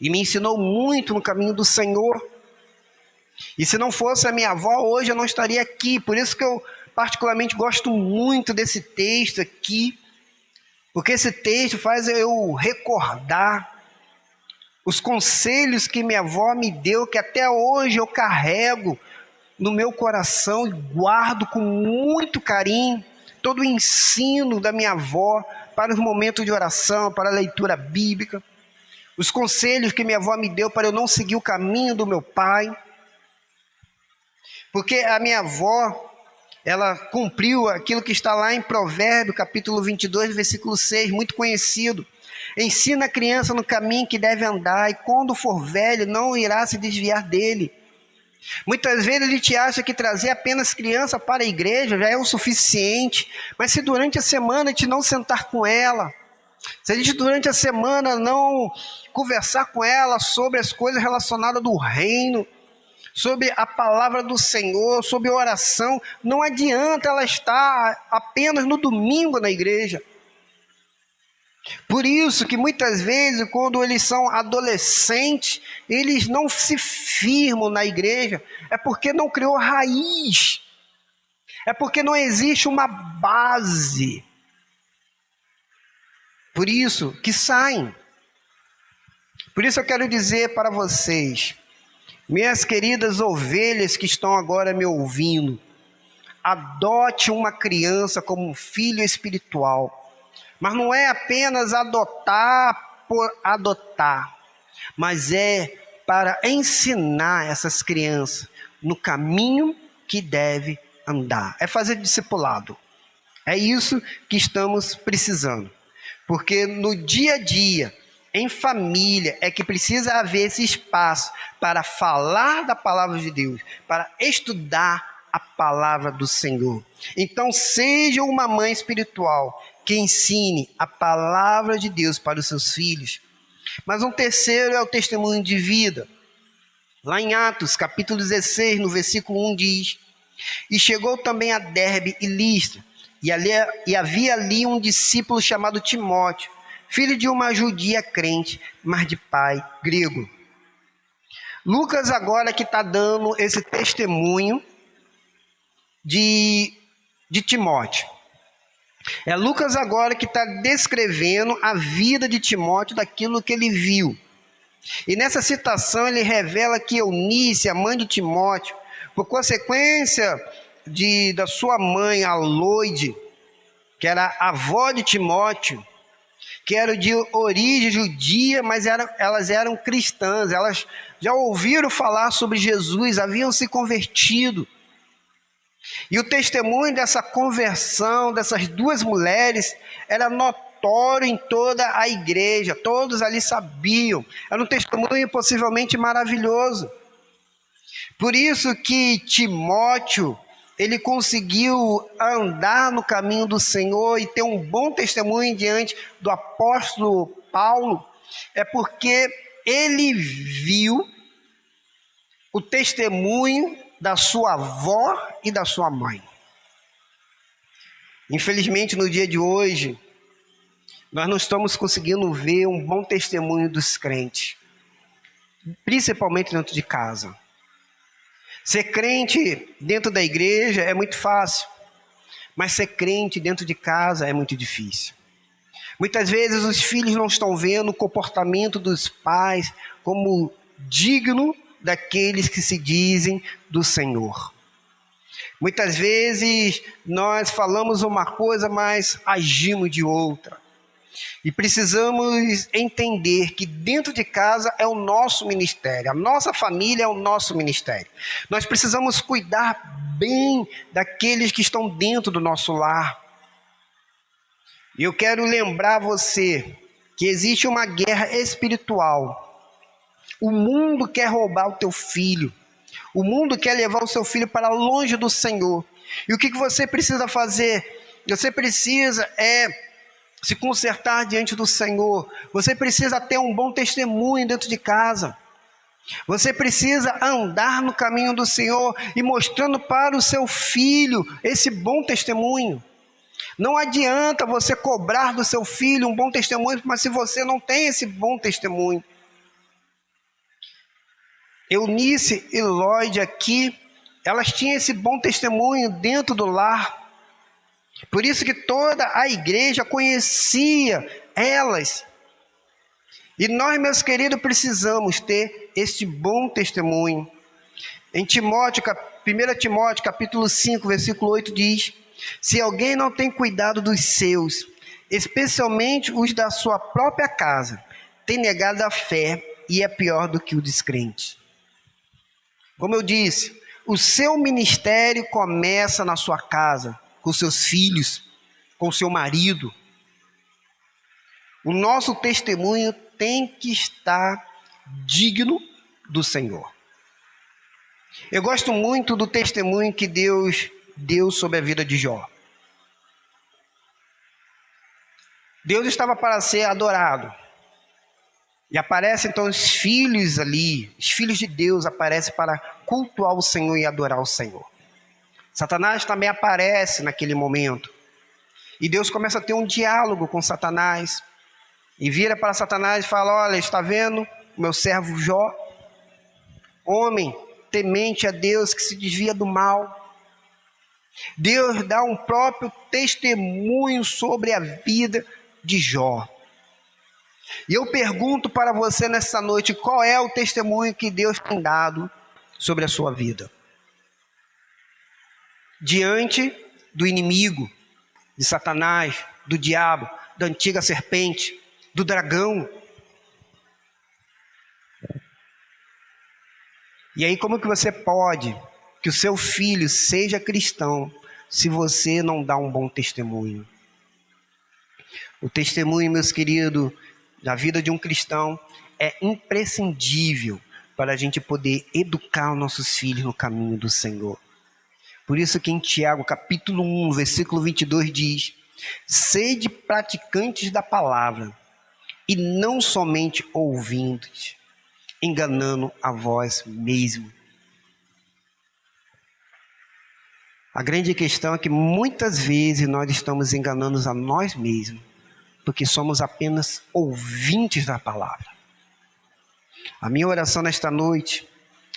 e me ensinou muito no caminho do Senhor. E se não fosse a minha avó, hoje eu não estaria aqui. Por isso que eu particularmente gosto muito desse texto aqui, porque esse texto faz eu recordar os conselhos que minha avó me deu, que até hoje eu carrego no meu coração e guardo com muito carinho todo o ensino da minha avó para os momentos de oração, para a leitura bíblica, os conselhos que minha avó me deu para eu não seguir o caminho do meu pai, porque a minha avó, ela cumpriu aquilo que está lá em Provérbios, capítulo 22, versículo 6, muito conhecido. Ensina a criança no caminho que deve andar, e quando for velho não irá se desviar dele. Muitas vezes a gente acha que trazer apenas criança para a igreja já é o suficiente, mas se durante a semana a gente não sentar com ela, se a gente durante a semana não conversar com ela sobre as coisas relacionadas do reino, sobre a palavra do Senhor, sobre oração, não adianta ela estar apenas no domingo na igreja. Por isso que muitas vezes, quando eles são adolescentes, eles não se firmam na igreja, é porque não criou raiz, é porque não existe uma base. Por isso que saem. Por isso eu quero dizer para vocês, minhas queridas ovelhas que estão agora me ouvindo, adote uma criança como um filho espiritual. Mas não é apenas adotar por adotar, mas é para ensinar essas crianças no caminho que deve andar. É fazer discipulado. É isso que estamos precisando. Porque no dia a dia, em família, é que precisa haver esse espaço para falar da palavra de Deus, para estudar a palavra do Senhor. Então, seja uma mãe espiritual que ensine a palavra de Deus para os seus filhos. Mas um terceiro é o testemunho de vida. Lá em Atos, capítulo 16, no versículo 1 diz: E chegou também a Derbe e Listra, e havia ali um discípulo chamado Timóteo, filho de uma judia crente, mas de pai grego. Lucas agora que está dando esse testemunho de Timóteo. É Lucas agora que está descrevendo a vida de Timóteo, daquilo que ele viu. E nessa citação ele revela que Eunice, a mãe de Timóteo, por consequência da sua mãe, a Loide, que era a avó de Timóteo, que era de origem judia, mas elas eram cristãs, elas já ouviram falar sobre Jesus, haviam se convertido. E o testemunho dessa conversão dessas duas mulheres era notório em toda a igreja, todos ali sabiam, era um testemunho possivelmente maravilhoso. Por isso que Timóteo, ele conseguiu andar no caminho do Senhor e ter um bom testemunho diante do apóstolo Paulo, é porque ele viu o testemunho da sua avó e da sua mãe. Infelizmente, no dia de hoje, nós não estamos conseguindo ver um bom testemunho dos crentes, principalmente dentro de casa. Ser crente dentro da igreja é muito fácil, mas ser crente dentro de casa é muito difícil. Muitas vezes os filhos não estão vendo o comportamento dos pais como digno daqueles que se dizem do Senhor. Muitas vezes nós falamos uma coisa, mas agimos de outra. E precisamos entender que dentro de casa é o nosso ministério, a nossa família é o nosso ministério. Nós precisamos cuidar bem daqueles que estão dentro do nosso lar. E eu quero lembrar você que existe uma guerra espiritual. O mundo quer roubar o teu filho. O mundo quer levar o seu filho para longe do Senhor. E o que você precisa fazer? Você precisa se consertar diante do Senhor. Você precisa ter um bom testemunho dentro de casa. Você precisa andar no caminho do Senhor e mostrando para o seu filho esse bom testemunho. Não adianta você cobrar do seu filho um bom testemunho, mas se você não tem esse bom testemunho. Eunice e Lloyd aqui, elas tinham esse bom testemunho dentro do lar. Por isso que toda a igreja conhecia elas. E nós, meus queridos, precisamos ter este bom testemunho. Em 1 Timóteo, capítulo 5, versículo 8 diz: Se alguém não tem cuidado dos seus, especialmente os da sua própria casa, tem negado a fé e é pior do que o descrente. Como eu disse, o seu ministério começa na sua casa, com seus filhos, com seu marido. O nosso testemunho tem que estar digno do Senhor. Eu gosto muito do testemunho que Deus deu sobre a vida de Jó. Deus estava para ser adorado. E aparecem então os filhos ali, os filhos de Deus aparecem para cultuar o Senhor e adorar o Senhor. Satanás também aparece naquele momento. E Deus começa a ter um diálogo com Satanás. E vira para Satanás e fala: olha, está vendo o meu servo Jó? Homem temente a Deus, que se desvia do mal. Deus dá um próprio testemunho sobre a vida de Jó. E eu pergunto para você nessa noite: qual é o testemunho que Deus tem dado sobre a sua vida? Diante do inimigo, de Satanás, do diabo, da antiga serpente, do dragão. E aí, como que você pode que o seu filho seja cristão se você não dá um bom testemunho? O testemunho, meus queridos, da vida de um cristão é imprescindível para a gente poder educar os nossos filhos no caminho do Senhor. Por isso que em Tiago, capítulo 1, versículo 22 diz: sede praticantes da palavra e não somente ouvintes, enganando a vós mesmo. A grande questão é que muitas vezes nós estamos enganando a nós mesmos, porque somos apenas ouvintes da palavra. A minha oração nesta noite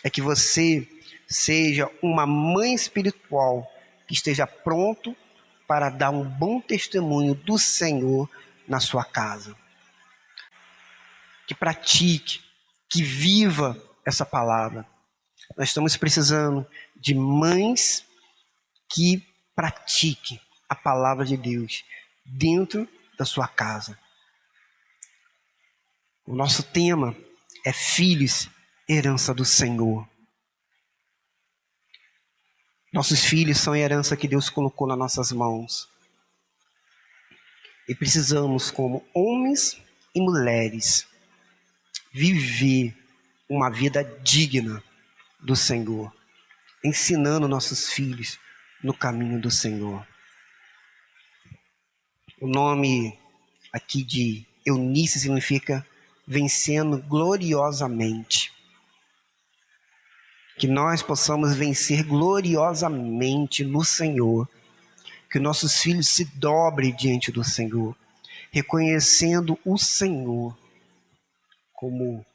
é que você seja uma mãe espiritual que esteja pronto para dar um bom testemunho do Senhor na sua casa. Que pratique, que viva essa palavra. Nós estamos precisando de mães que pratiquem a palavra de Deus dentro da sua casa. O nosso tema é filhos, herança do Senhor. Nossos filhos são a herança que Deus colocou nas nossas mãos. E precisamos, como homens e mulheres, viver uma vida digna do Senhor, ensinando nossos filhos no caminho do Senhor. O nome aqui de Eunice significa vencendo gloriosamente. Que nós possamos vencer gloriosamente no Senhor. Que nossos filhos se dobrem diante do Senhor, reconhecendo o Senhor como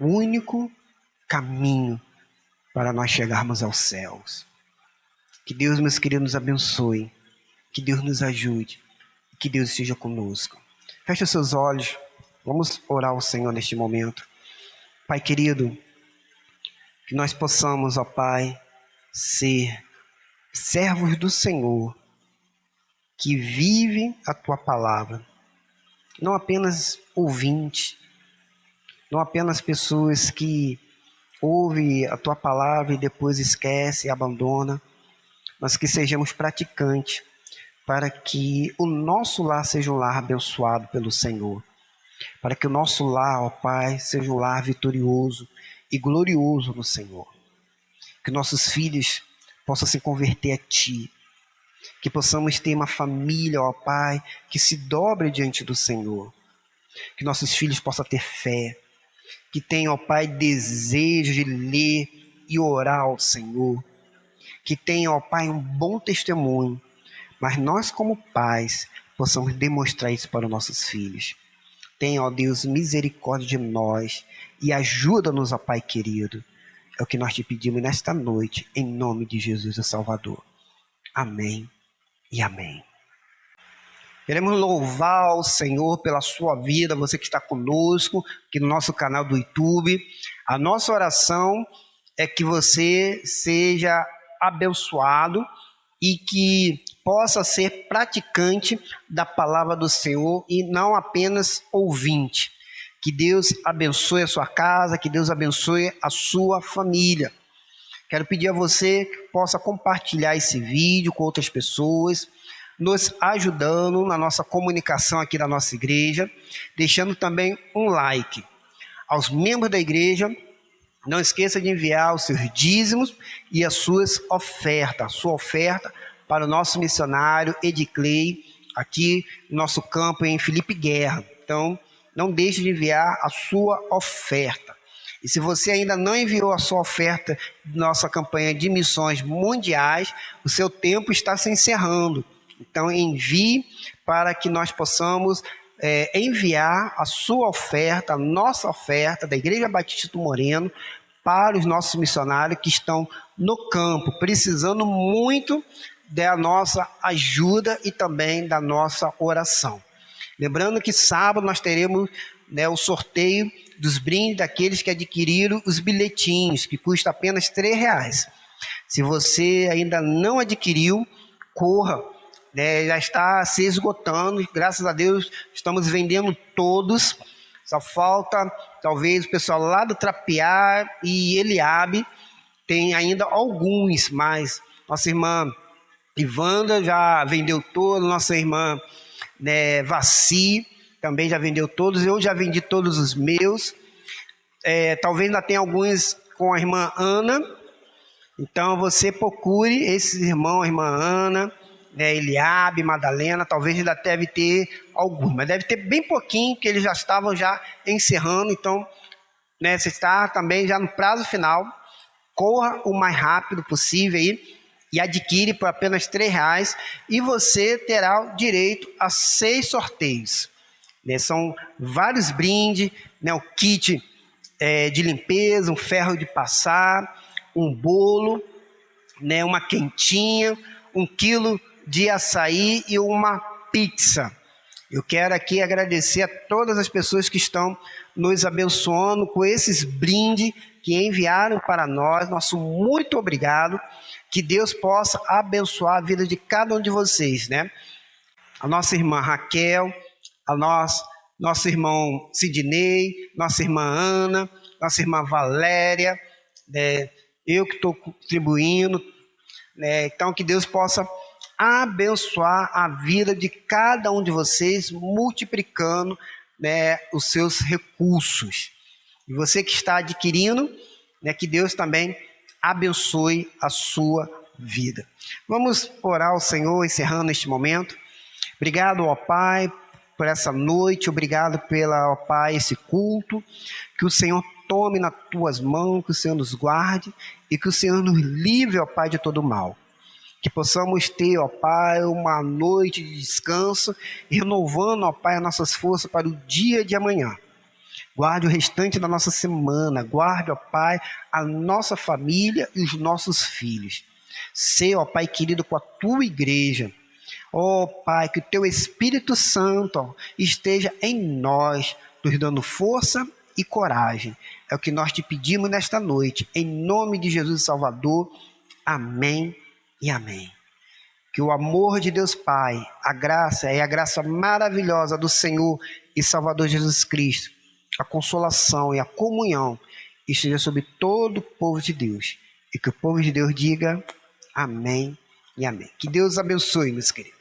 o único caminho para nós chegarmos aos céus. Que Deus, meus queridos, nos abençoe. Que Deus nos ajude. Que Deus esteja conosco. Feche os seus olhos. Vamos orar ao Senhor neste momento. Pai querido, que nós possamos, ó Pai, ser servos do Senhor, que vivem a Tua palavra. Não apenas ouvintes, não apenas pessoas que ouvem a Tua palavra e depois esquecem e abandonam, mas que sejamos praticantes, para que o nosso lar seja um lar abençoado pelo Senhor. Para que o nosso lar, ó Pai, seja um lar vitorioso e glorioso no Senhor. Que nossos filhos possam se converter a Ti. Que possamos ter uma família, ó Pai, que se dobre diante do Senhor. Que nossos filhos possam ter fé. Que tenham, ó Pai, desejo de ler e orar ao Senhor. Que tenham, ó Pai, um bom testemunho. Mas nós, como pais, possamos demonstrar isso para os nossos filhos. Tenha, ó Deus, misericórdia de nós e ajuda-nos, ó Pai querido. É o que nós te pedimos nesta noite, em nome de Jesus, o Salvador. Amém e amém. Queremos louvar o Senhor pela sua vida, você que está conosco, aqui no nosso canal do YouTube. A nossa oração é que você seja abençoado e que possa ser praticante da palavra do Senhor e não apenas ouvinte. Que Deus abençoe a sua casa, que Deus abençoe a sua família. Quero pedir a você que possa compartilhar esse vídeo com outras pessoas, nos ajudando na nossa comunicação aqui da nossa igreja, deixando também um like. Aos membros da igreja, não esqueça de enviar os seus dízimos e as suas ofertas, a sua oferta para o nosso missionário Ediclei, aqui no nosso campo em Felipe Guerra. Então, não deixe de enviar a sua oferta. E se você ainda não enviou a sua oferta de nossa campanha de missões mundiais, o seu tempo está se encerrando. Então, envie para que nós possamos enviar a sua oferta, a nossa oferta da Igreja Batista do Moreno, para os nossos missionários que estão no campo, precisando muito da nossa ajuda e também da nossa oração. Lembrando que sábado nós teremos o sorteio dos brindes daqueles que adquiriram os bilhetinhos, que custa apenas R$3. Se você ainda não adquiriu, corra, já está se esgotando, graças a Deus estamos vendendo todos, só falta talvez o pessoal lá do Trapiá e Eliabe, tem ainda alguns, mas nossa irmã Ivanda já vendeu todos, nossa irmã Vaci também já vendeu todos, eu já vendi todos os meus, talvez ainda tenha alguns com a irmã Ana, então você procure esses irmãos, a irmã Ana, Eliabe, Madalena, talvez ainda deve ter alguns, mas deve ter bem pouquinho, que eles já estavam já encerrando, então você está também já no prazo final, corra o mais rápido possível aí, e adquire por apenas R$3, e você terá o direito a 6 sorteios. São vários brindes, o kit de limpeza, um ferro de passar, um bolo, uma quentinha, 1 quilo de açaí e uma pizza. Eu quero aqui agradecer a todas as pessoas que estão nos abençoando com esses brindes que enviaram para nós. Nosso muito obrigado. Que Deus possa abençoar a vida de cada um de vocês, A nossa irmã Raquel, nosso irmão Sidney, nossa irmã Ana, nossa irmã Valéria, eu que estou contribuindo, então que Deus possa abençoar a vida de cada um de vocês, multiplicando os seus recursos. E você que está adquirindo, que Deus também abençoe a sua vida. Vamos orar ao Senhor, encerrando este momento. Obrigado, ó Pai, por essa noite, obrigado pela, ó Pai, esse culto, que o Senhor tome nas tuas mãos, que o Senhor nos guarde e que o Senhor nos livre, ó Pai, de todo mal. Que possamos ter, ó Pai, uma noite de descanso, renovando, ó Pai, as nossas forças para o dia de amanhã. Guarde o restante da nossa semana, guarde, ó Pai, a nossa família e os nossos filhos. Seja, ó Pai querido, com a tua igreja. Ó Pai, que o teu Espírito Santo, ó, esteja em nós, nos dando força e coragem. É o que nós te pedimos nesta noite, em nome de Jesus Salvador. Amém e amém. Que o amor de Deus Pai, a graça e a graça maravilhosa do Senhor e Salvador Jesus Cristo, a consolação e a comunhão esteja sobre todo o povo de Deus. E que o povo de Deus diga amém e amém. Que Deus abençoe, meus queridos.